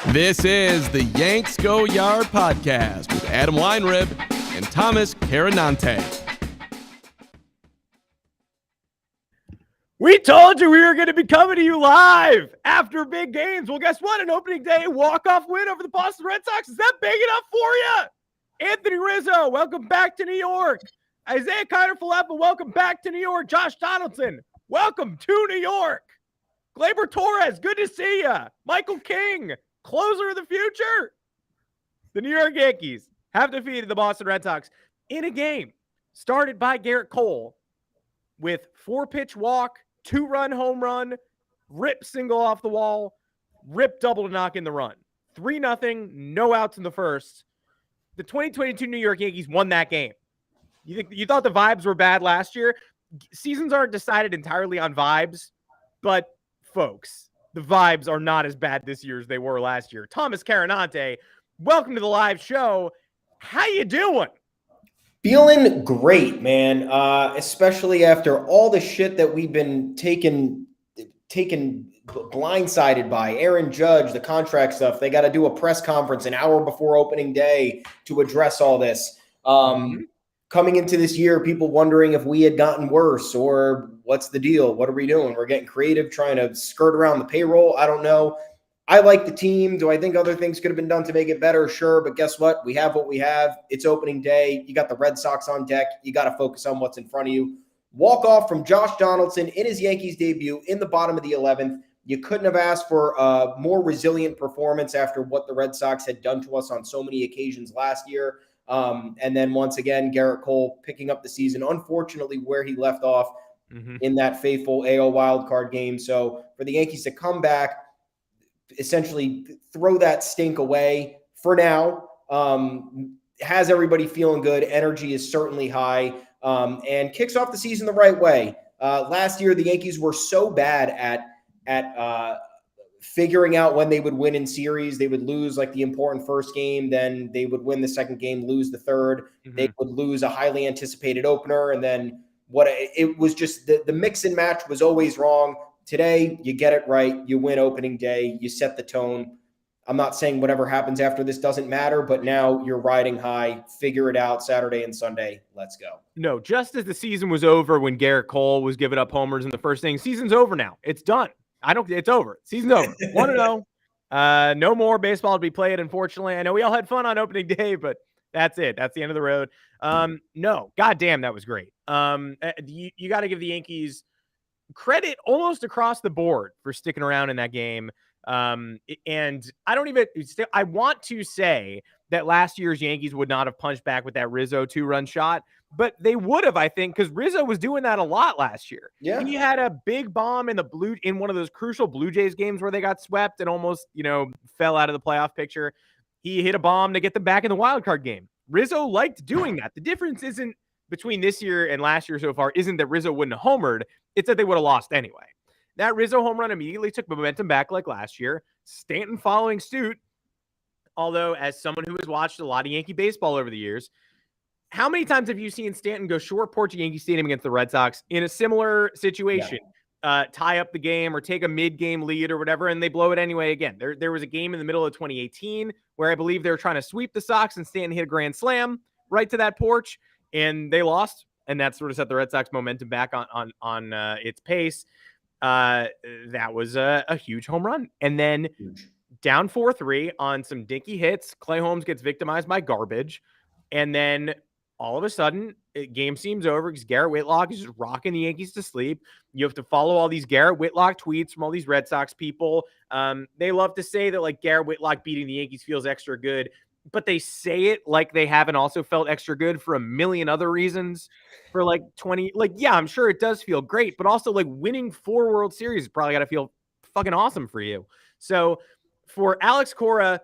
This is the Yanks Go Yard podcast with Adam Weinrib and Thomas Carannante. We told you we were going to be coming to you live after big games. Well, guess what? An opening day walk-off win over the Boston Red Sox. Is that big enough for you? Anthony Rizzo, welcome back to New York. Isaiah Kiner-Falefa, welcome back to New York. Josh Donaldson, welcome to New York. Gleyber Torres, good to see you. Michael King, closer of the future. The New York Yankees have defeated the Boston Red Sox in a game started by Garrett Cole with 4-pitch walk, 2-run home run, rip single off the wall, rip double to knock in the run. 3-0, no outs in the first. The 2022 New York Yankees won that game. You thought the vibes were bad last year? Seasons aren't decided entirely on vibes, but folks, the vibes are not as bad this year as they were last year. Thomas Carannante, welcome to the live show. How you doing? Feeling great, man. Especially after all the shit that we've been taken blindsided by. Aaron Judge, the contract stuff. They got to do a press conference an hour before opening day to address all this. Coming into this year, people wondering if we had gotten worse or what's the deal? What are we doing? We're getting creative, trying to skirt around the payroll. I don't know. I like the team. Do I think other things could have been done to make it better? Sure. But guess what? We have what we have. It's opening day. You got the Red Sox on deck. You got to focus on what's in front of you. Walk off from Josh Donaldson in his Yankees debut in the bottom of the 11th. You couldn't have asked for a more resilient performance after what the Red Sox had done to us on so many occasions last year. And then once again, Garrett Cole picking up the season, unfortunately, where he left off in that fateful AL wildcard game. So for the Yankees to come back, essentially throw that stink away for now, has everybody feeling good. Energy is certainly high, and kicks off the season the right way. Last year, the Yankees were so bad at figuring out when they would win in series. They would lose like the important first game, then they would win the second game, lose the third. They would lose a highly anticipated opener, and then it was just the mix and match was always wrong. Today, you get it right. You win opening day. You set the tone. I'm not saying whatever happens after this doesn't matter, but now you're riding high. Figure it out Saturday and Sunday. Let's go. No, just as the season was over when Garrett Cole was giving up homers in the first inning, season's over now. It's done. It's over. Season's over. 1-0. No more baseball to be played, unfortunately. I know we all had fun on opening day, but that's it. That's the end of the road. No, goddamn, that was great. You got to give the Yankees credit almost across the board for sticking around in that game. And I want to say that last year's Yankees would not have punched back with that Rizzo 2-run shot, but they would have, I think, because Rizzo was doing that a lot last year. Yeah. He had a big bomb in one of those crucial Blue Jays games where they got swept and almost, fell out of the playoff picture. He hit a bomb to get them back in the wild card game. Rizzo liked doing that. The difference isn't between this year and last year so far isn't that Rizzo wouldn't have homered. It's that they would have lost anyway. That Rizzo home run immediately took momentum back like last year. Stanton following suit. Although, as someone who has watched a lot of Yankee baseball over the years, how many times have you seen Stanton go short porch at Yankee Stadium against the Red Sox in a similar situation? Yeah. Tie up the game or take a mid-game lead or whatever, and they blow it anyway again. There was a game in the middle of 2018 where I believe they were trying to sweep the Sox, and Stanton hit a grand slam right to that porch, and they lost, and that sort of set the Red Sox momentum back on its pace. That was a huge home run. And then down 4-3 on some dinky hits. Clay Holmes gets victimized by garbage. And then all of a sudden, game seems over because Garrett Whitlock is just rocking the Yankees to sleep. You have to follow all these Garrett Whitlock tweets from all these Red Sox people. They love to say that like Garrett Whitlock beating the Yankees feels extra good, but they say it like they haven't also felt extra good for a million other reasons for like 20. Like, yeah, I'm sure it does feel great, but also like winning 4 World Series is probably got to feel fucking awesome for you. So for Alex Cora,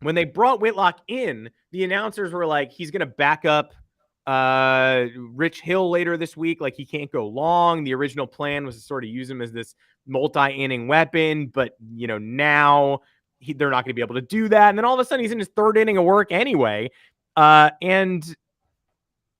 when they brought Whitlock in, the announcers were like, he's going to back up Rich Hill later this week. Like, he can't go long. The original plan was to sort of use him as this multi-inning weapon, but, now they're not going to be able to do that. And then all of a sudden he's in his 3rd inning of work anyway. And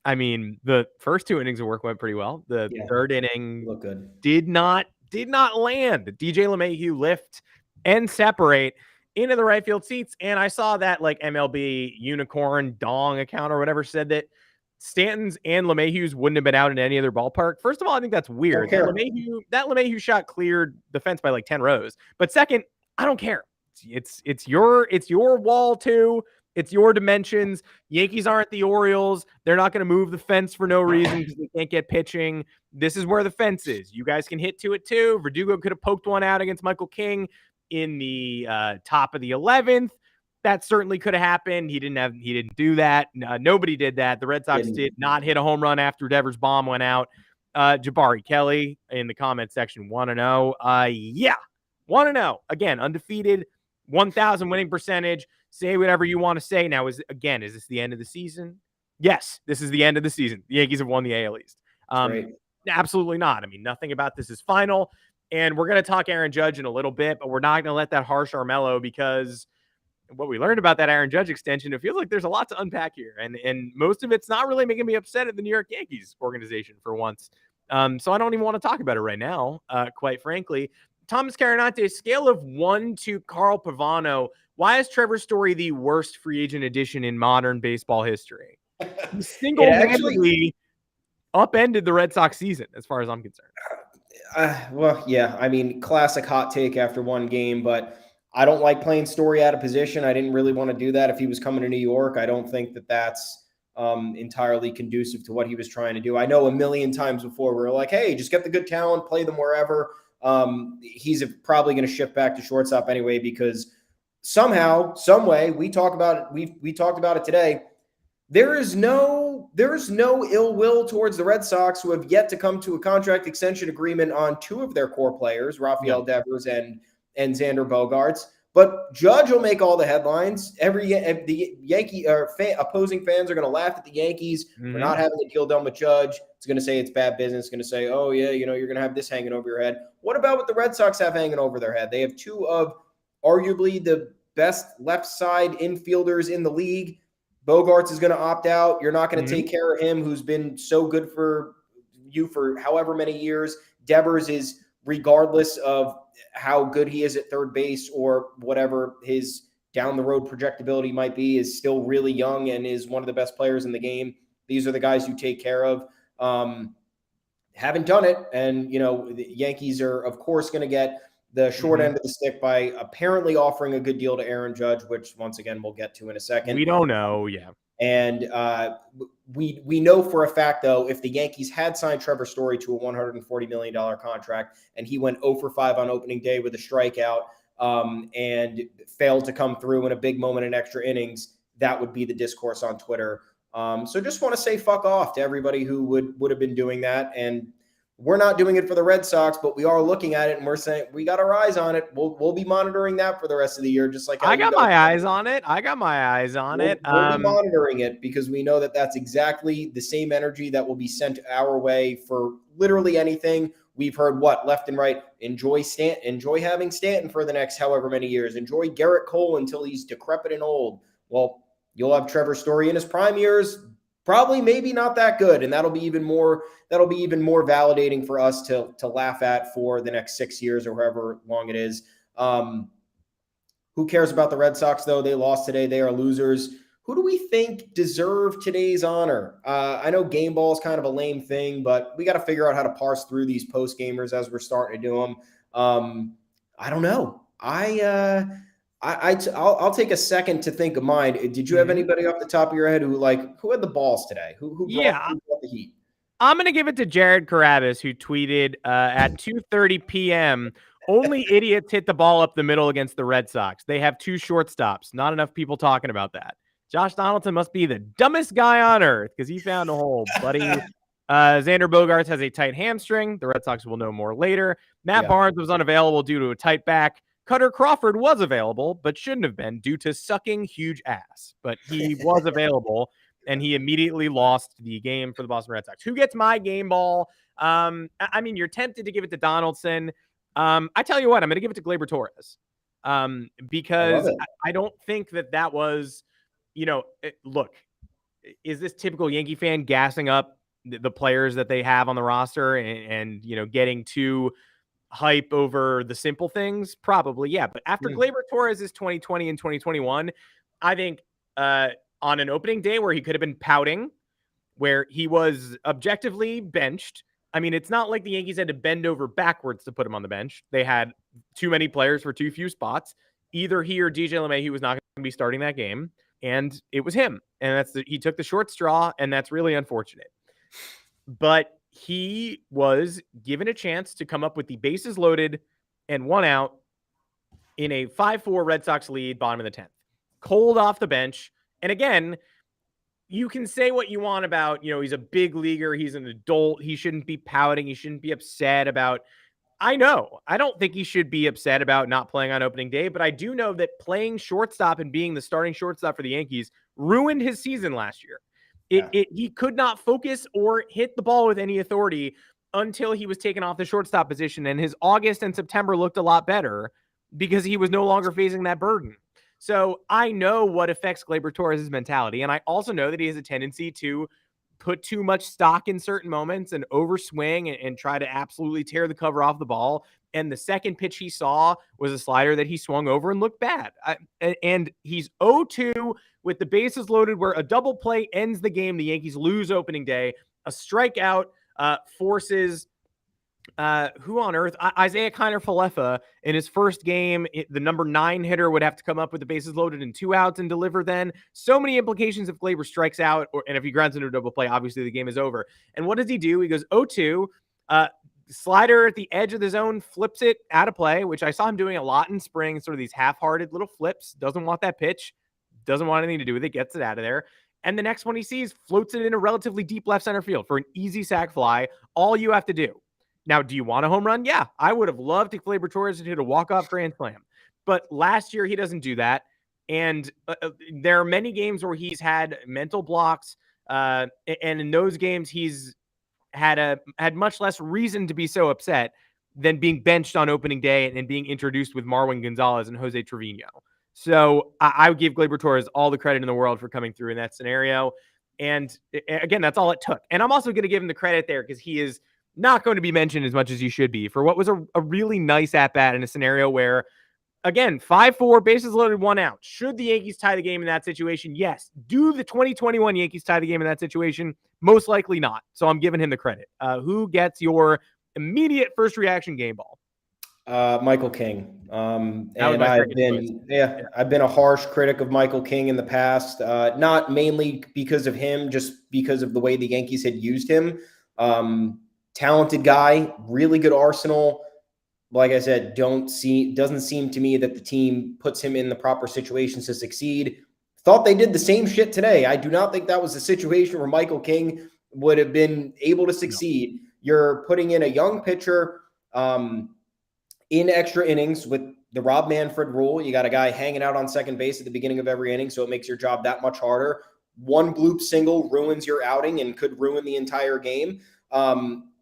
I mean, the first 2 innings of work went pretty well. The 3rd inning looked good. did not land. DJ LeMahieu lift and separate. into the right field seats. And I saw that like MLB unicorn dong account or whatever said that Stanton's and LeMahieu's wouldn't have been out in any other ballpark. First of all, I think that's weird. That LeMahieu shot cleared the fence by like 10 rows. But second, I don't care. It's your wall too. It's your dimensions. Yankees aren't the Orioles. They're not going to move the fence for no reason because they can't get pitching. This is where the fence is. You guys can hit to it too. Verdugo could have poked one out against Michael King in the top of the 11th. That certainly could have happened. He didn't do that. Nobody did that. The Red Sox did not hit a home run after Devers' bomb went out. Jabari Kelly in the comment section, 1-0. Yeah, 1-0. Again, undefeated, 1,000 winning percentage. Say whatever you want to say. Now, is this the end of the season? Yes, this is the end of the season. The Yankees have won the AL East. Absolutely not. I mean, nothing about this is final. And we're going to talk Aaron Judge in a little bit, but we're not going to let that harsh Armello because what we learned about that Aaron Judge extension, it feels like there's a lot to unpack here. And most of it's not really making me upset at the New York Yankees organization for once. So I don't even want to talk about it right now, quite frankly. Thomas Carannante, scale of 1 to Carl Pavano. Why is Trevor Story the worst free agent addition in modern baseball history? He single-handedly upended the Red Sox season, as far as I'm concerned. Well, yeah. I mean, classic hot take after one game, but I don't like playing Story out of position. I didn't really want to do that if he was coming to New York. I don't think that that's entirely conducive to what he was trying to do. I know a million times before we were like, hey, just get the good talent, play them wherever. He's probably going to shift back to shortstop anyway because somehow, some way, we talked about it today. There is no ill will towards the Red Sox, who have yet to come to a contract extension agreement on 2 of their core players, Rafael Devers and Xander Bogaerts. But Judge will make all the headlines. The Yankee opposing fans are going to laugh at the Yankees for not having a deal done with Judge. It's going to say it's bad business. It's going to say, oh yeah, you're going to have this hanging over your head. What about what the Red Sox have hanging over their head? They have 2 of arguably the best left side infielders in the league. Bogaerts is going to opt out. You're not going to take care of him, who's been so good for you for however many years. Devers is, regardless of how good he is at third base or whatever his down the road projectability might be, is still really young and is one of the best players in the game. These are the guys you take care of. Haven't done it. And, the Yankees are, of course, going to get the short end of the stick by apparently offering a good deal to Aaron Judge, which once again, we'll get to in a second. We don't know. Yeah. And we know for a fact, though, if the Yankees had signed Trevor Story to a $140 million contract and he went 0 for 5 on opening day with a strikeout and failed to come through in a big moment in extra innings, that would be the discourse on Twitter. So just want to say fuck off to everybody who would have been doing that. And we're not doing it for the Red Sox, but we are looking at it and we're saying we got our eyes on it. We'll be monitoring that for the rest of the year, just like I got my eyes on it. We'll be monitoring it because we know that that's exactly the same energy that will be sent our way for literally anything. We've heard left and right. Enjoy having Stanton for the next however many years. Enjoy Garrett Cole until he's decrepit and old. Well, you'll have Trevor Story in his prime years. Probably maybe not that good, and that'll be even more validating for us to laugh at for the next 6 years or however long it is. Who cares about the Red Sox, though? They lost today. They are losers. Who do we think deserve today's honor? I know game ball is kind of a lame thing, but we got to figure out how to parse through these post gamers as we're starting to do them. I don't know. I'll take a second to think of mine. Did you have anybody off the top of your head who had the balls today? Who brought the heat? I'm going to give it to Jared Carabas, who tweeted at 2:30 p.m. Only idiots hit the ball up the middle against the Red Sox. They have 2 shortstops. Not enough people talking about that. Josh Donaldson must be the dumbest guy on earth because he found a hole, buddy. Xander Bogaerts has a tight hamstring. The Red Sox will know more later. Matt Barnes was unavailable due to a tight back. Cutter Crawford was available, but shouldn't have been due to sucking huge ass. But he was available, and he immediately lost the game for the Boston Red Sox. Who gets my game ball? I mean, you're tempted to give it to Donaldson. I tell you what, I'm going to give it to Gleyber Torres because I don't think that was, look, is this typical Yankee fan gassing up the players that they have on the roster and getting too hype over the simple things? Probably, yeah. But after Gleyber Torres' 2020 and 2021, I think on an opening day where he could have been pouting, where he was objectively benched. I mean, it's not like the Yankees had to bend over backwards to put him on the bench. They had too many players for too few spots. Either he or DJ LeMahieu was not going to be starting that game, and it was him. And he took the short straw, and that's really unfortunate. But he was given a chance to come up with the bases loaded and 1 out in a 5-4 Red Sox lead, bottom of the 10th. Cold off the bench. And again, you can say what you want about, he's a big leaguer. He's an adult. He shouldn't be pouting. He shouldn't be upset about. I know. I don't think he should be upset about not playing on opening day, but I do know that playing shortstop and being the starting shortstop for the Yankees ruined his season last year. He could not focus or hit the ball with any authority until he was taken off the shortstop position, and his August and September looked a lot better because he was no longer facing that burden. So I know what affects Gleyber Torres' mentality, and I also know that he has a tendency to put too much stock in certain moments and overswing and try to absolutely tear the cover off the ball. And the second pitch he saw was a slider that he swung over and looked bad. And he's 0-2 with the bases loaded where a double play ends the game. The Yankees lose opening day. A strikeout forces who on earth? Isaiah Kiner-Falefa in his first game, the number 9 hitter would have to come up with the bases loaded and 2 outs and deliver then. So many implications if Gleyber strikes out, and if he grounds into a double play, obviously the game is over. And what does he do? He goes 0-2, slider at the edge of the zone, flips it out of play, which I saw him doing a lot in spring, sort of these half-hearted little flips, doesn't want that pitch, doesn't want anything to do with it, gets it out of there. And the next one he sees floats it in a relatively deep left center field for an easy sac fly. All you have to do. Now, do you want a home run? Yeah, I would have loved if Gleyber Torres had hit a walk-off grand slam. But last year, he doesn't do that. And there are many games where he's had mental blocks. And in those games, he's had much less reason to be so upset than being benched on opening day and being introduced with Marwin Gonzalez and Jose Trevino. So I would give Gleyber Torres all the credit in the world for coming through in that scenario. And again, that's all it took. And I'm also going to give him the credit there because he is not going to be mentioned as much as he should be for what was a really nice at-bat in a scenario where, again, 5-4, bases loaded, 1 out. Should the Yankees tie the game in that situation? Yes. Do the 2021 Yankees tie the game in that situation? Most likely not. So I'm giving him the credit. Who gets your immediate first reaction game ball? Michael King. And I've been a harsh critic of Michael King in the past, not mainly because of him, just because of the way the Yankees had used him. Talented guy, really good arsenal. Like I said, doesn't seem to me that the team puts him in the proper situations to succeed. Thought they did the same shit today. I do not think that was a situation where Michael King would have been able to succeed. No. You're putting in a young pitcher in extra innings with the Rob Manfred rule. You got a guy hanging out on second base at the beginning of every inning, so it makes your job that much harder. One bloop single ruins your outing and could ruin the entire game.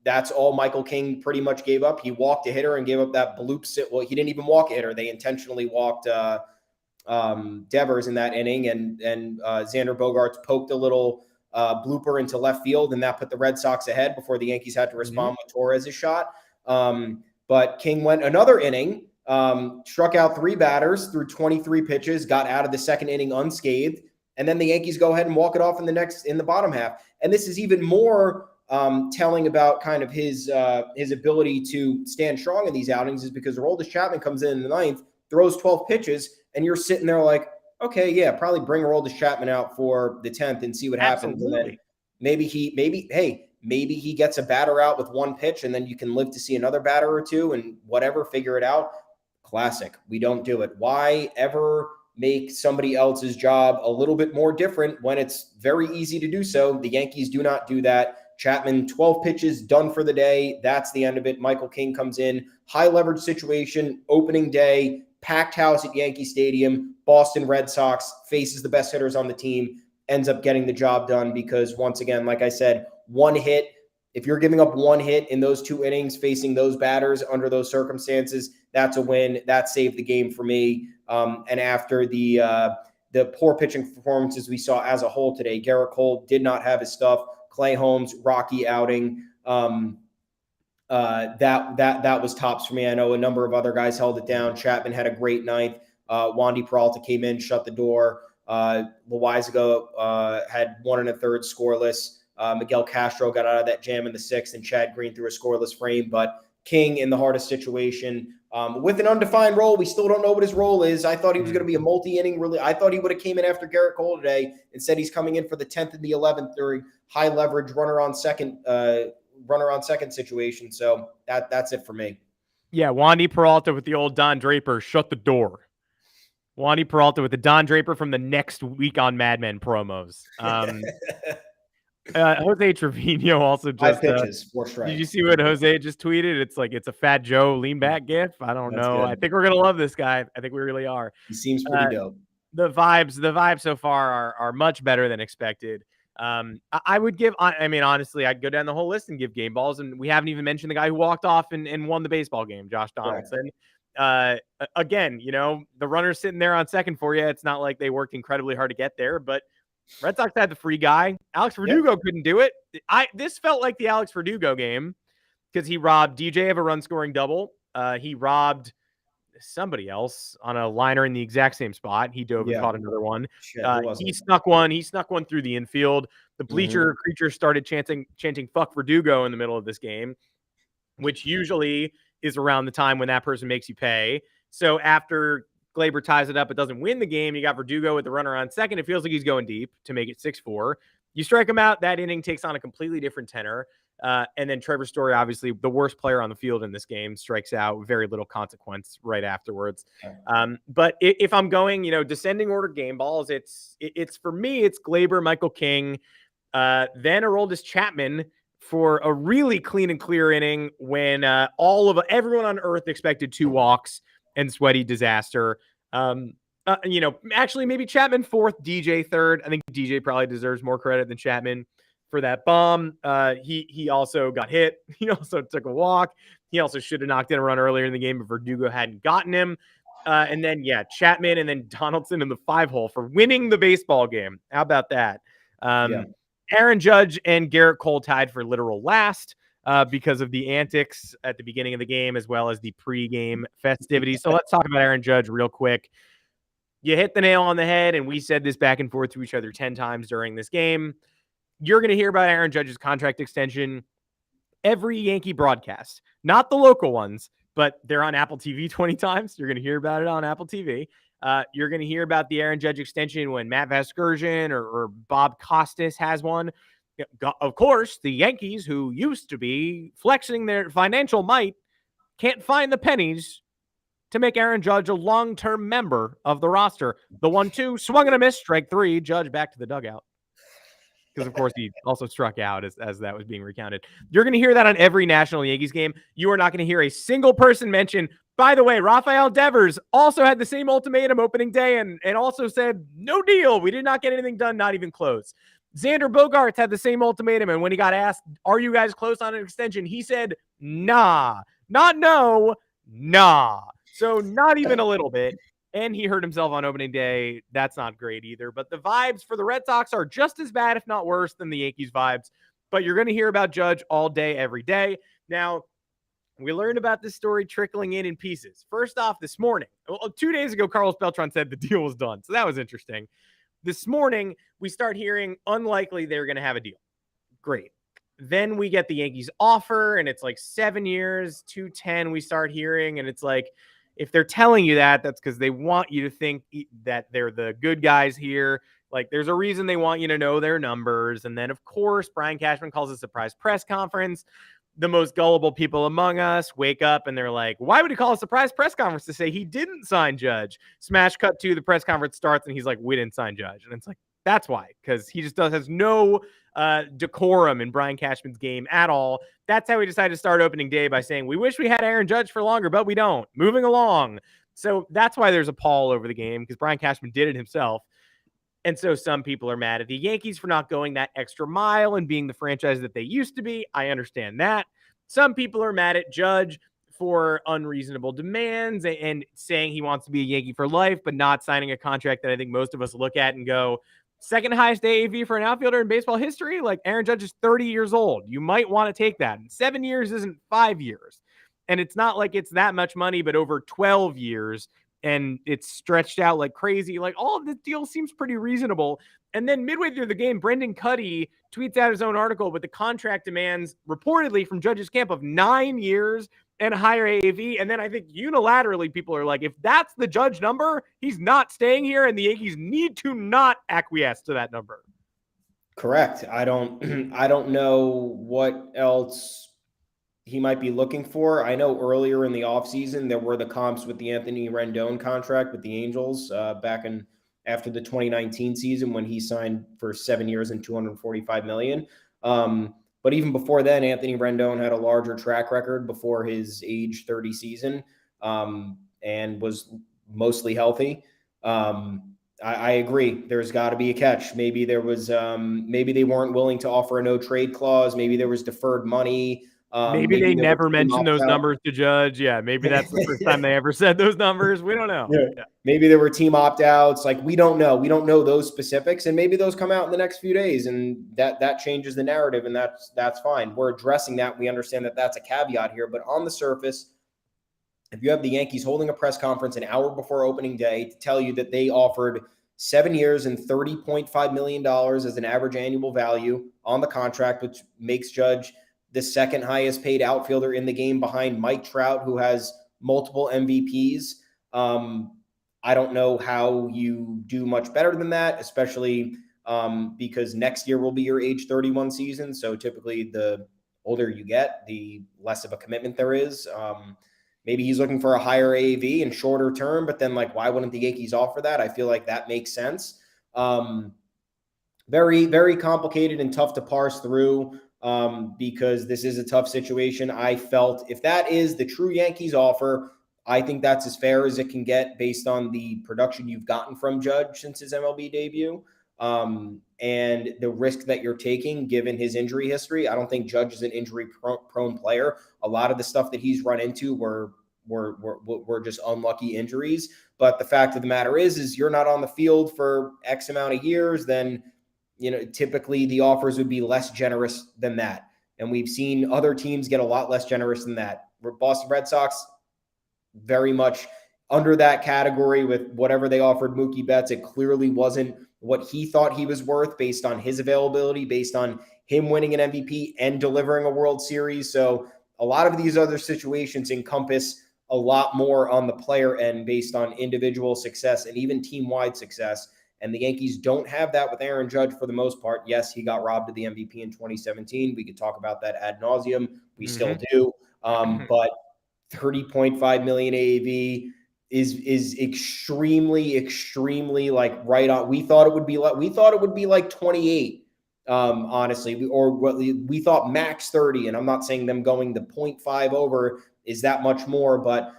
That's all Michael King pretty much gave up. He walked a hitter and gave up that bloop. Well, he didn't even walk a hitter. They intentionally walked Devers in that inning, and Xander Bogaerts poked a little blooper into left field, and that put the Red Sox ahead before the Yankees had to respond with Torres' shot. But King went another inning, struck out 3 batters through 23 pitches, got out of the second inning unscathed, and then the Yankees go ahead and walk it off in the bottom half. And this is even more telling about kind of his ability to stand strong in these outings is because Aroldis Chapman comes in the 9th, throws 12 pitches, and you're sitting there like, okay, yeah, probably bring Aroldis Chapman out for the 10th and see what happens. And then maybe he gets a batter out with 1 pitch, and then you can live to see another batter or 2 and whatever, figure it out. Classic. We don't do it. Why ever make somebody else's job a little bit more different when it's very easy to do so? The Yankees do not do that. Chapman, 12 pitches, done for the day. That's the end of it. Michael King comes in, high leverage situation, opening day, packed house at Yankee Stadium. Boston Red Sox faces the best hitters on the team, ends up getting the job done because, once again, like I said, 1 hit. If you're giving up 1 hit in those 2 innings, facing those batters under those circumstances, that's a win. That saved the game for me. And after the poor pitching performances we saw as a whole today, Garrett Cole did not have his stuff. Clay Holmes, rocky outing. that was tops for me. I know a number of other guys held it down. Chapman had a great ninth. Wandy Peralta came in, shut the door. Loizaga had 1 1/3 scoreless. Miguel Castro got out of that jam in the 6th, and Chad Green threw a scoreless frame. But King in the hardest situation with an undefined role. We still don't know what his role is. I thought he was going to be a multi-inning. Really, I thought he would have came in after Garrett Cole today. Instead, he's coming in for the 10th and the 11th during high leverage runner on second situation. So that's it for me. Yeah, Wandy Peralta with the old Don Draper, shut the door. Wandy Peralta with the Don Draper from the next week on Mad Men promos. Jose Trevino also just 5 pitches, 4 strikes. Did you see what Jose just tweeted? It's like it's a Fat Joe lean back gif. I don't know. Good. I think we're gonna love this guy. I think we really are. He seems pretty dope. The vibes so far are much better than expected. I would give. I mean, honestly, I'd go down the whole list and give game balls, and we haven't even mentioned the guy who walked off and won the baseball game, Josh Donaldson. Right. Again, the runner's sitting there on second for you. It's not like they worked incredibly hard to get there, but Red Sox had the free guy. Alex Verdugo couldn't do it. This felt like the Alex Verdugo game because he robbed DJ of a run-scoring double. He robbed somebody else on a liner in the exact same spot. He dove and caught another one. He snuck one. He snuck one through the infield. The bleacher creature started chanting "fuck Verdugo" in the middle of this game, which usually is around the time when that person makes you pay. So after Glaber ties it up, it doesn't win the game. You got Verdugo with the runner on second. It feels like he's going deep to make it 6-4. You strike him out. That inning takes on a completely different tenor. And then Trevor Story, obviously the worst player on the field in this game, strikes out with very little consequence right afterwards. But if I'm going, descending order game balls, it's for me, it's Glaber, Michael King, then Aroldis Chapman for a really clean and clear inning when everyone on earth expected 2 walks and sweaty disaster. Actually maybe Chapman 4th, DJ 3rd. I think DJ probably deserves more credit than Chapman for that bomb. He also got hit. He also took a walk. He also should have knocked in a run earlier in the game if Verdugo hadn't gotten him. And then, Chapman and then Donaldson in the 5-hole for winning the baseball game. How about that? Aaron Judge and Garrett Cole tied for literal last because of the antics at the beginning of the game as well as the pregame festivities. So let's talk about Aaron Judge real quick. You hit the nail on the head, and we said this back and forth to each other 10 times during this game. You're going to hear about Aaron Judge's contract extension every Yankee broadcast. Not the local ones, but they're on Apple TV 20 times. You're going to hear about it on Apple TV. You're going to hear about the Aaron Judge extension when Matt Vasgersian or Bob Costas has one. Of course, the Yankees, who used to be flexing their financial might, can't find the pennies to make Aaron Judge a long-term member of the roster. The 1-2, swung and a miss, strike 3, Judge back to the dugout. Because, of course, he also struck out as that was being recounted. You're going to hear that on every National Yankees game. You are not going to hear a single person mention, by the way, Rafael Devers also had the same ultimatum opening day and also said, no deal. We did not get anything done, not even close. Xander Bogaerts had the same ultimatum, and when he got asked, are you guys close on an extension? He said, nah. Not no, nah. So not even a little bit. And he hurt himself on opening day. That's not great either. But the vibes for the Red Sox are just as bad, if not worse, than the Yankees vibes. But you're going to hear about Judge all day, every day. Now, we learned about this story trickling in pieces. First off, this morning, 2 days ago, Carlos Beltran said the deal was done. So that was interesting. This morning, we start hearing unlikely they're going to have a deal. Great. Then we get the Yankees offer, and it's like 7 years, 210 we start hearing, and it's like, if they're telling you that, that's because they want you to think that they're the good guys here. Like, there's a reason they want you to know their numbers. And then, of course, Brian Cashman calls a surprise press conference. The most gullible people among us wake up and they're like, why would he call a surprise press conference to say he didn't sign Judge? Smash cut to the press conference starts and he's like, we didn't sign Judge. And it's like, that's why, because he just has no decorum in Brian Cashman's game at all. That's how we decided to start opening day by saying, we wish we had Aaron Judge for longer, but we don't. Moving along. So that's why there's a pall over the game, because Brian Cashman did it himself. And so some people are mad at the Yankees for not going that extra mile and being the franchise that they used to be. I understand that. Some people are mad at Judge for unreasonable demands and saying he wants to be a Yankee for life, but not signing a contract that I think most of us look at and go, second highest AAV for an outfielder in baseball history. Like Aaron Judge is 30 years old. You might want to take that. And 7 years isn't 5 years. And it's not like it's that much money, but over 12 years. And it's stretched out like crazy. Like all of this deal seems pretty reasonable. And then midway through the game, Brendan Cuddy tweets out his own article with the contract demands reportedly from Judge's camp of 9 years and a higher AAV. And then I think unilaterally people are like, if that's the Judge number, he's not staying here, and the Yankees need to not acquiesce to that number. Correct. I don't know what else he might be looking for. I know earlier in the offseason there were the comps with the Anthony Rendon contract with the Angels back in after the 2019 season when he signed for 7 years and $245 million. But even before then, Anthony Rendon had a larger track record before his age 30 season and was mostly healthy. I agree. There's got to be a catch. Maybe there was, maybe they weren't willing to offer a no trade clause. Maybe there was deferred money. Maybe they never mentioned those numbers to Judge. Yeah, maybe that's the first time they ever said those numbers. We don't know. Yeah. Maybe there were team opt-outs. Like, we don't know. We don't know those specifics, and maybe those come out in the next few days, and that changes the narrative, and that's fine. We're addressing that. We understand that that's a caveat here, but on the surface, if you have the Yankees holding a press conference an hour before opening day to tell you that they offered 7 years and $30.5 million as an average annual value on the contract, which makes Judge the second highest paid outfielder in the game behind Mike Trout, who has multiple MVPs. I don't know how you do much better than that, especially because next year will be your age 31 season. So typically the older you get, the less of a commitment there is. Maybe he's looking for a higher AAV and shorter term, but then, like, why wouldn't the Yankees offer that? I feel like that makes sense. Very, very complicated and tough to parse through. Because this is a tough situation. I felt if that is the true Yankees offer, I think that's as fair as it can get based on the production you've gotten from Judge since his MLB debut and the risk that you're taking given his injury history. I don't think Judge is an injury-prone player. A lot of the stuff that he's run into were just unlucky injuries. But the fact of the matter is you're not on the field for X amount of years, then typically the offers would be less generous than that. And we've seen other teams get a lot less generous than that. Boston Red Sox, very much under that category with whatever they offered Mookie Betts. It clearly wasn't what he thought he was worth based on his availability, based on him winning an MVP and delivering a World Series. So a lot of these other situations encompass a lot more on the player end based on individual success and even team-wide success. And the Yankees don't have that with Aaron Judge for the most part. Yes, he got robbed of the MVP in 2017. We could talk about that ad nauseum. We still do. But $30.5 million AAV is extremely, extremely like right on. We thought it would be like 28, honestly, we thought max 30. And I'm not saying them going the 0.5 over is that much more, but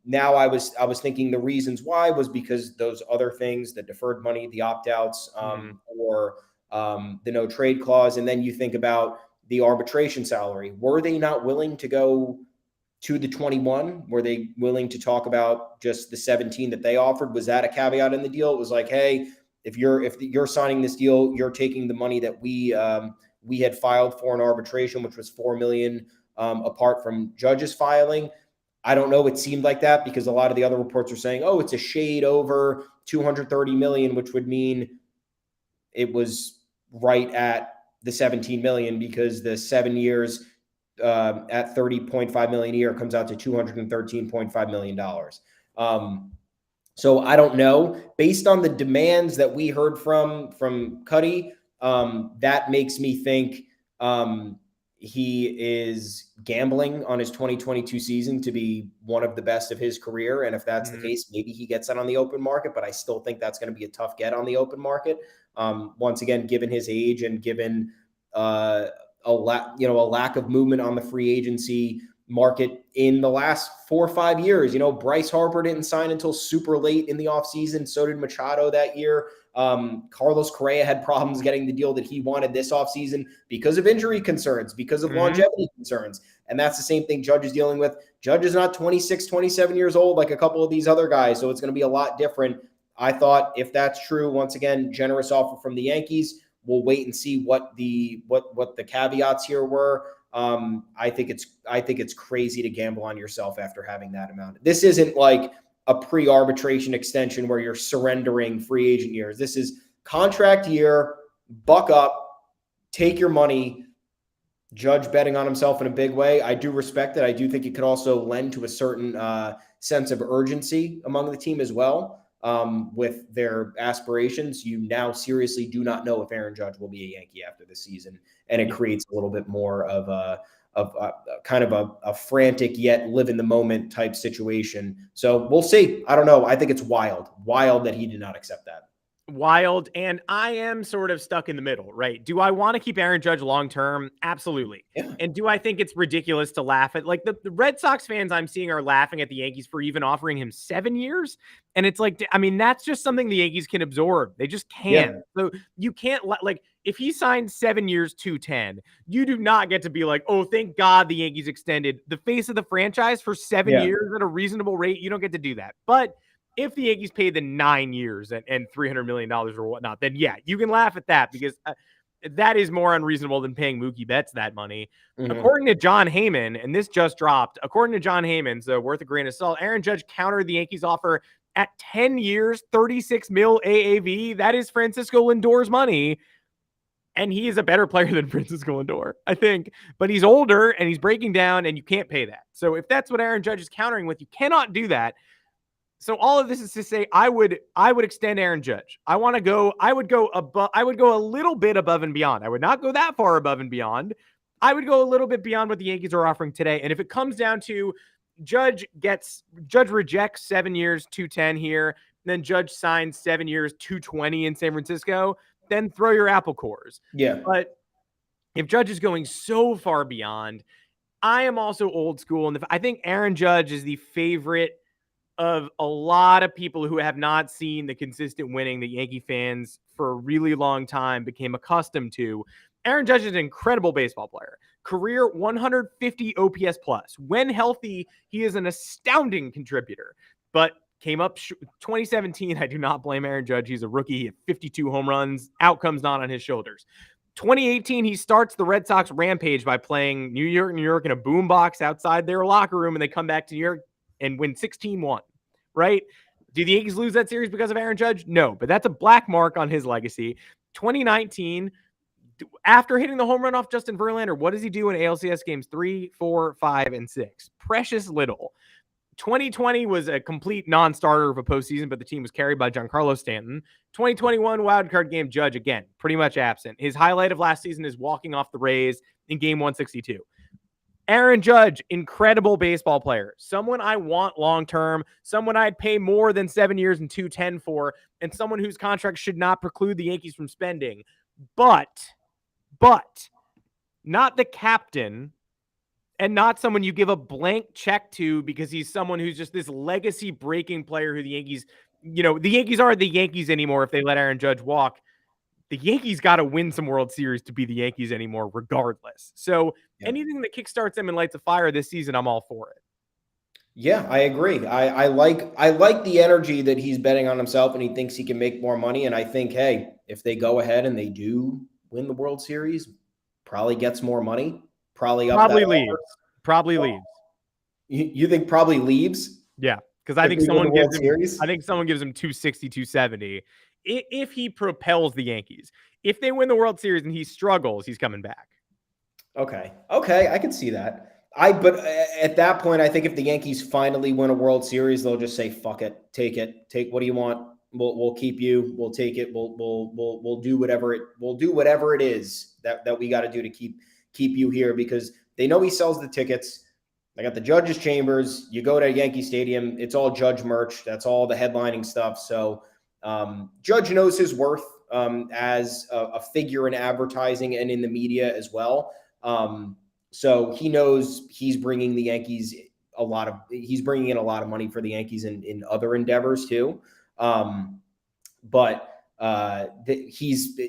now I was thinking the reasons why was because those other things, the deferred money, the opt-outs, or the no trade clause. And then you think about the arbitration salary. Were they not willing to go to the 21? Were they willing to talk about just the 17 that they offered? Was that a caveat in the deal? It was like, hey, if you're signing this deal, you're taking the money that we had filed for an arbitration, which was $4 million apart from Judge's filing. I don't know. It seemed like that because a lot of the other reports are saying, oh, it's a shade over $230 million, which would mean it was right at the $17 million because the 7 years at $30.5 million a year comes out to $213.5 million. So I don't know. Based on the demands that we heard from Cuddy, that makes me think he is gambling on his 2022 season to be one of the best of his career. And if that's the case, maybe he gets that on the open market, but I still think that's going to be a tough get on the open market. Once again, given his age and given a lack of movement on the free agency market in the last 4 or 5 years. Bryce Harper didn't sign until super late in the offseason. So did Machado that year. Carlos Correa had problems getting the deal that he wanted this offseason because of injury concerns, because of longevity concerns. And that's the same thing Judge is dealing with. Judge is not 26, 27 years old like a couple of these other guys. So it's going to be a lot different. I thought if that's true, once again, generous offer from the Yankees. We'll wait and see what the caveats here were. I think it's crazy to gamble on yourself after having that amount. This isn't like a pre-arbitration extension where you're surrendering free agent years. This is contract year, buck up, take your money. Judge betting on himself in a big way. I do respect it. I do think it could also lend to a certain sense of urgency among the team as well. With their aspirations, you now seriously do not know if Aaron Judge will be a Yankee after the season, and it creates a little bit more of a frantic yet live in the moment type situation. So we'll see. I don't know. I think it's wild that he did not accept that. Wild. And I am sort of stuck in the middle, right? Do I want to keep Aaron Judge long-term? Absolutely. Yeah. And do I think it's ridiculous to laugh at, like, the Red Sox fans I'm seeing are laughing at the Yankees for even offering him 7 years. And it's like, I mean, that's just something the Yankees can absorb. They just can. Yeah. So you can't like, if he signed 7 years, 210, you do not get to be like, oh, thank God the Yankees extended the face of the franchise for 7 years at a reasonable rate. You don't get to do that. But if the Yankees paid the 9 years and $300 million or whatnot, then yeah, you can laugh at that because that is more unreasonable than paying Mookie Betts that money. Mm-hmm. According to John Heyman, and this just dropped, according to John Heyman, so worth a grain of salt, Aaron Judge countered the Yankees offer at 10 years, 36 mil AAV. That is Francisco Lindor's money. And he is a better player than Francisco Lindor, I think. But he's older and he's breaking down and you can't pay that. So if that's what Aaron Judge is countering with, you cannot do that. So all of this is to say, I would extend Aaron Judge. I would go a little bit above and beyond. I would not go that far above and beyond. I would go a little bit beyond what the Yankees are offering today. And if it comes down to Judge rejects 7 years, 210 here, then Judge signs 7 years, 220 in San Francisco, then throw your apple cores. Yeah. But if Judge is going so far beyond, I am also old school. And I think Aaron Judge is the favorite of a lot of people who have not seen the consistent winning that Yankee fans for a really long time became accustomed to. Aaron Judge is an incredible baseball player. Career 150 OPS plus. When healthy, he is an astounding contributor. But came up 2017. I do not blame Aaron Judge. He's a rookie. He had 52 home runs. Outcomes not on his shoulders. 2018, he starts the Red Sox rampage by playing New York in a boombox outside their locker room, and they come back to New York and win 16-1, right? Do the Yankees lose that series because of Aaron Judge? No, but that's a black mark on his legacy. 2019, after hitting the home run off Justin Verlander, what does he do in ALCS games 3, 4, 5, and 6? Precious little. 2020 was a complete non-starter of a postseason, but the team was carried by Giancarlo Stanton. 2021 wildcard game, Judge, again, pretty much absent. His highlight of last season is walking off the Rays in game 162. Aaron Judge, incredible baseball player. Someone I want long-term, someone I'd pay more than 7 years and 210 for, and someone whose contract should not preclude the Yankees from spending. But not the captain and not someone you give a blank check to because he's someone who's just this legacy-breaking player who the Yankees, the Yankees aren't the Yankees anymore if they let Aaron Judge walk. The Yankees got to win some World Series to be the Yankees anymore, regardless. So anything that kickstarts them and lights a fire this season, I'm all for it. Yeah, I agree. I like the energy that he's betting on himself and he thinks he can make more money. And I think, hey, if they go ahead and they do win the World Series, probably gets more money. Probably leaves. Probably leaves. You think probably leaves? Yeah, because I think someone gives him 260, 270. If he propels the Yankees. If they win the World Series and he struggles, he's coming back. Okay, I can see that. But at that point, I think if the Yankees finally win a World Series, they'll just say, "Fuck it, take it. Take what do you want? We'll keep you. We'll take it. We'll do whatever it is that we got to do to keep you here," because they know he sells the tickets. They got the Judge's chambers. You go to Yankee Stadium, it's all Judge merch. That's all the headlining stuff. So Judge knows his worth as a figure in advertising and in the media as well. So he knows he's bringing the Yankees in a lot of money for the Yankees in other endeavors too. But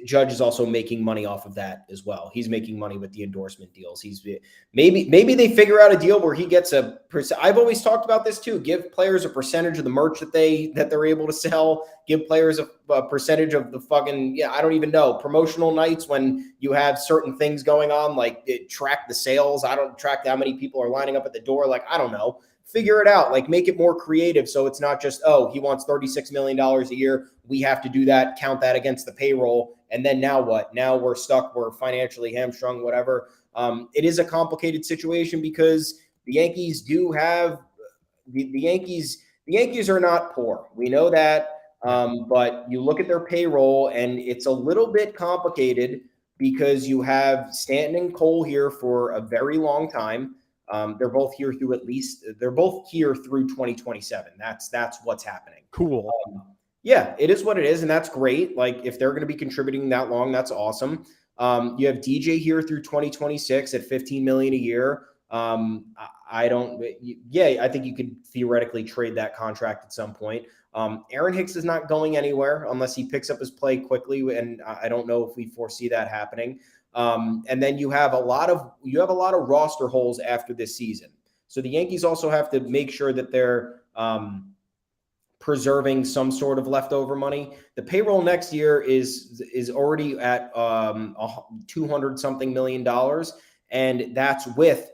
Judge is also making money off of that as well. He's making money with the endorsement deals. Maybe they figure out a deal where he gets a I've always talked about this too. Give players a percentage of the merch that they're able to sell. Give players a percentage of the fucking, I don't even know, promotional nights when you have certain things going on, like track the sales. I don't track how many people are lining up at the door. Like, I don't know. Figure it out. Like, make it more creative so it's not just, oh, he wants $36 million a year. We have to do that, count that against the payroll. And then now what? Now we're stuck. We're financially hamstrung, whatever. It is a complicated situation because the Yankees do have the Yankees. The Yankees are not poor. We know that. But you look at their payroll and it's a little bit complicated because you have Stanton and Cole here for a very long time. They're both here through 2027. That's what's happening. Cool. Yeah, it is what it is. And that's great. Like, if they're going to be contributing that long, that's awesome. You have DJ here through 2026 at $15 million a year. I think you could theoretically trade that contract at some point. Aaron Hicks is not going anywhere unless he picks up his play quickly. And I don't know if we foresee that happening. And then you have a lot of roster holes after this season. So the Yankees also have to make sure that they're, preserving some sort of leftover money. The payroll next year is already at $200 something million, and that's with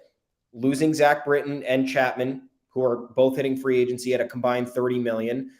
losing Zach Britton and Chapman, who are both hitting free agency at a combined $30 million.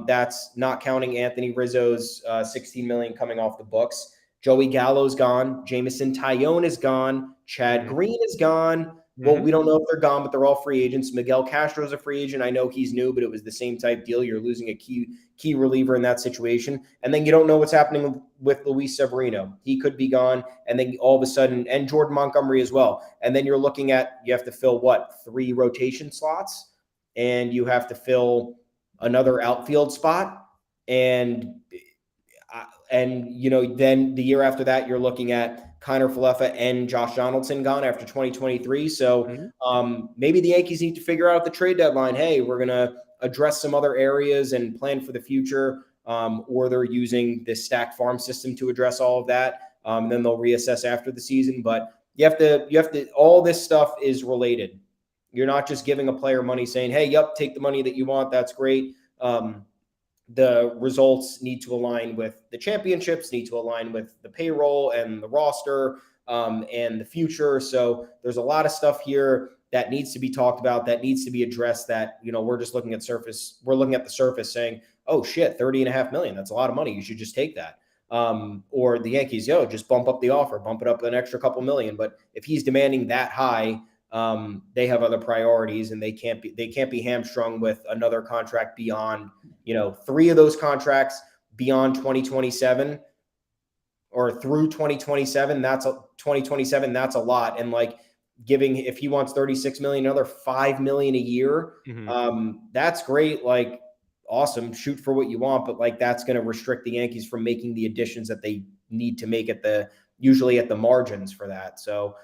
That's not counting Anthony Rizzo's $16 million coming off the books. Joey Gallo's gone. Jameson Taillon is gone. Chad Green is gone. Well, we don't know if they're gone, but they're all free agents. Miguel Castro's a free agent. I know he's new, but it was the same type deal. You're losing a key reliever in that situation. And then you don't know what's happening with Luis Severino. He could be gone. And then all of a sudden, and Jordan Montgomery as well. And then you're looking at, you have to fill 3 rotation slots, and you have to fill another outfield spot. And then the year after that, you're looking at Kiner Falefa and Josh Donaldson gone after 2023. So maybe the Yankees need to figure out at the trade deadline, hey, we're going to address some other areas and plan for the future, or they're using this stacked farm system to address all of that. Then they'll reassess after the season. But you have to, all this stuff is related. You're not just giving a player money saying, hey, take the money that you want. That's great. The results need to align with the championships, need to align with the payroll and the roster, and the future. So there's a lot of stuff here that needs to be talked about, that needs to be addressed, that, we're just looking at surface. We're looking at the surface saying, oh shit, $30.5 million. That's a lot of money. You should just take that. Or the Yankees, just bump up the offer, bump it up an extra couple million. But if he's demanding that high, they have other priorities, and they can't be hamstrung with another contract beyond, 3 of those contracts beyond 2027 or through 2027. That's a lot. And if he wants 36 million, another 5 million a year, that's great. Like, awesome. Shoot for what you want. But that's going to restrict the Yankees from making the additions that they need to make usually at the margins for that. So,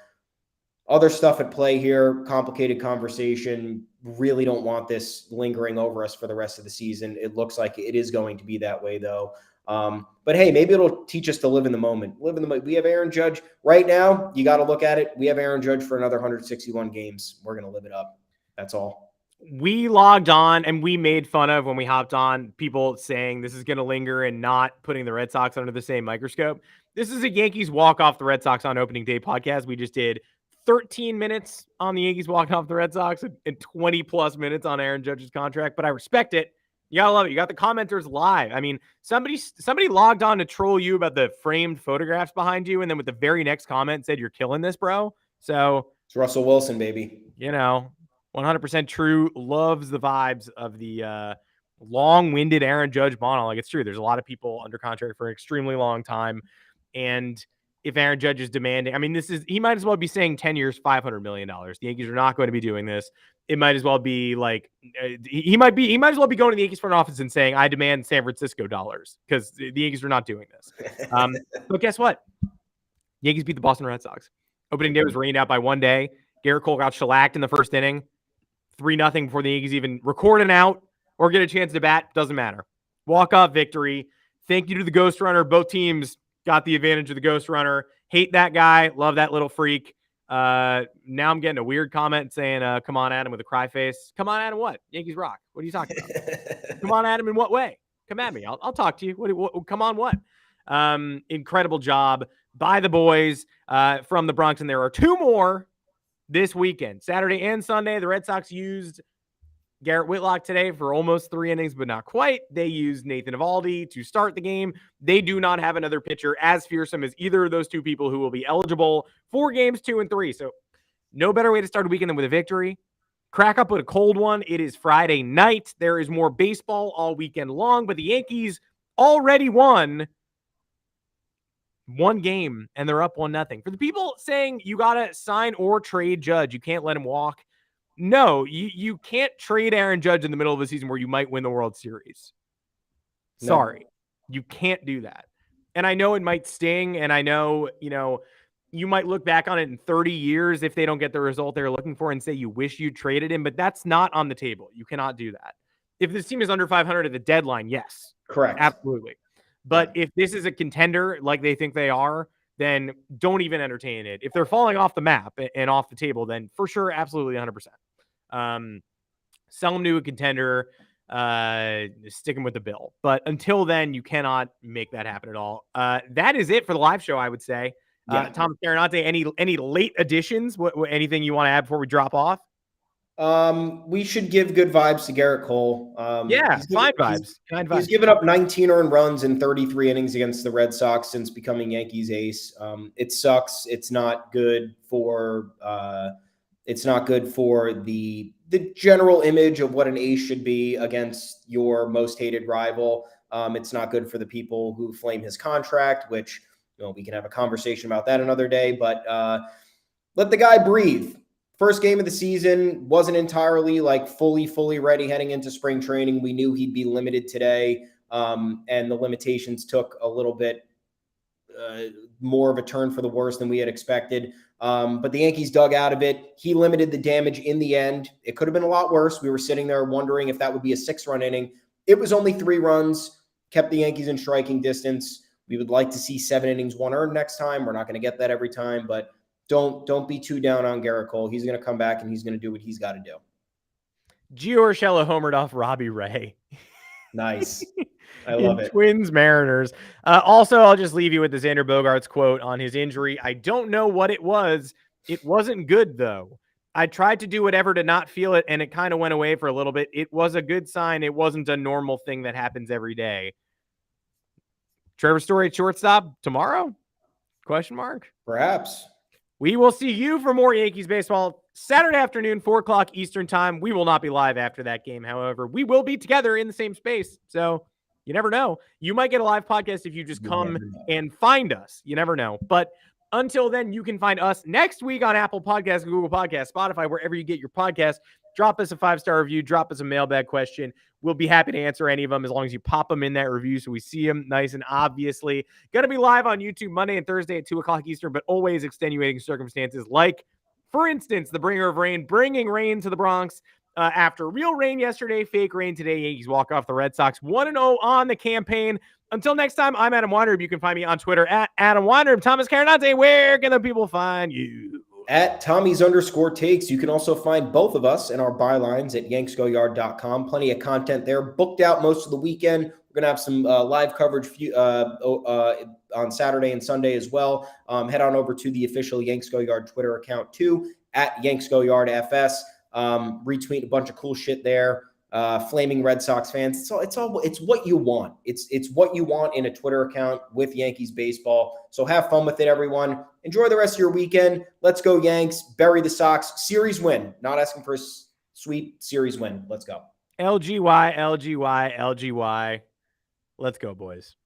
other stuff at play here, complicated conversation. Really don't want this lingering over us for the rest of the season. It looks like it is going to be that way, though. But hey, maybe it'll teach us to live in the moment. We have Aaron Judge right now. You got to look at it. We have Aaron Judge for another 161 games. We're going to live it up. That's all. We logged on and we made fun of, when we hopped on, people saying this is going to linger and not putting the Red Sox under the same microscope. This is a Yankees walk off the Red Sox on opening day podcast. We just did 13 minutes on the Yankees walking off the Red Sox and 20 plus minutes on Aaron Judge's contract, but I respect it. You gotta love it. You got the commenters live. I mean, somebody logged on to troll you about the framed photographs behind you, and then with the very next comment said, "You're killing this, bro." So it's Russell Wilson, baby. 100% true. Loves the vibes of the long-winded Aaron Judge monologue. It's true. There's a lot of people under contract for an extremely long time, and if Aaron Judge is demanding, I mean, he might as well be saying 10 years, $500 million. The Yankees are not going to be doing this. It might as well be he might as well be going to the Yankees front office and saying, I demand San Francisco dollars, because the Yankees are not doing this. But guess what? Yankees beat the Boston Red Sox. Opening day was rained out by 1 day. Garrett Cole got shellacked in the first inning, 3-0 before the Yankees even record an out or get a chance to bat. Doesn't matter. Walk-off victory. Thank you to the Ghost Runner. Both teams got the advantage of the Ghost Runner. Hate that guy. Love that little freak. Now I'm getting a weird comment saying, come on, Adam, with a cry face. Come on, Adam, what? Yankees rock. What are you talking about? Come on, Adam, in what way? Come at me. I'll talk to you. What come on, what? Incredible job by the boys from the Bronx. And there are 2 more this weekend, Saturday and Sunday. The Red Sox used Garrett Whitlock today for almost 3 innings, but not quite. They used Nathan Eovaldi to start the game. They do not have another pitcher as fearsome as either of those 2 people who will be eligible for games 2 and 3. So no better way to start a weekend than with a victory. Crack up with a cold one. It is Friday night. There is more baseball all weekend long, but the Yankees already won 1 game, and they're up 1-0. For the people saying you got to sign or trade Judge, you can't let him walk. No, you can't trade Aaron Judge in the middle of the season where you might win the World Series. Sorry. You can't do that. And I know it might sting, and I know, you might look back on it in 30 years if they don't get the result they're looking for and say you wish you traded him, but that's not on the table. You cannot do that. If this team is under 500 at the deadline, yes. Correct. Absolutely. But if this is a contender like they think they are, then don't even entertain it. If they're falling off the map and off the table, then for sure, absolutely 100%. Sell them to a contender, stick them with the bill. But until then, you cannot make that happen at all. That is it for the live show, I would say. Thomas Carannante, any late additions? Anything you want to add before we drop off? We should give good vibes to Garrett Cole. Fine vibes. He's given up 19 earned runs in 33 innings against the Red Sox since becoming Yankees ace. It sucks. It's not good for the general image of what an ace should be against your most hated rival. It's not good for the people who flame his contract, which we can have a conversation about that another day. But let the guy breathe. First game of the season, wasn't entirely fully ready heading into spring training. We knew he'd be limited today, and the limitations took a little bit more of a turn for the worse than we had expected. But the Yankees dug out of it. He limited the damage in the end. It could have been a lot worse. We were sitting there wondering if that would be a 6-run inning. It was only 3 runs, kept the Yankees in striking distance. We would like to see 7 innings, 1 earned next time. We're not going to get that every time, but don't be too down on Garrett Cole. He's going to come back and he's going to do what he's got to do. Gio Urshela homered off Robbie Ray. Nice. I love it. Twins Mariners. Also, I'll just leave you with the Xander Bogaerts quote on his injury. I don't know what it was. It wasn't good, though. I tried to do whatever to not feel it, and it kind of went away for a little bit. It was a good sign. It wasn't a normal thing that happens every day. Trevor Story at shortstop tomorrow? Question mark? Perhaps. We will see you for more Yankees baseball Saturday afternoon, 4 o'clock Eastern time. We will not be live after that game. However, we will be together in the same space. So you never know. You might get a live podcast if you just come and find us. You never know. But until then, you can find us next week on Apple Podcasts, Google Podcasts, Spotify, wherever you get your podcast. Drop us a 5-star review. Drop us a mailbag question. We'll be happy to answer any of them as long as you pop them in that review so we see them nice and obviously. Going to be live on YouTube Monday and Thursday at 2 o'clock Eastern, but always extenuating circumstances like, for instance, the bringer of rain, bringing rain to the Bronx after real rain yesterday, fake rain today. Yankees walk off the Red Sox 1-0 on the campaign. Until next time, I'm Adam Weinrib. You can find me on Twitter at Adam Weinrib. Thomas Carannante, where can the people find you? At Tommy's_takes. You can also find both of us and our bylines at yanksgoyard.com. Plenty of content there. Booked out most of the weekend. We're going to have some live coverage on Saturday and Sunday as well. Head on over to the official Yanks Go Yard Twitter account too, at Yanks Go Yard FS. Retweet a bunch of cool shit there. Flaming Red Sox fans. It's what you want. It's what you want in a Twitter account with Yankees baseball. So have fun with it, everyone. Enjoy the rest of your weekend. Let's go Yanks. Bury the Sox. Series win. Not asking for a sweep. Series win. Let's go. LGY, LGY, LGY. Let's go, boys.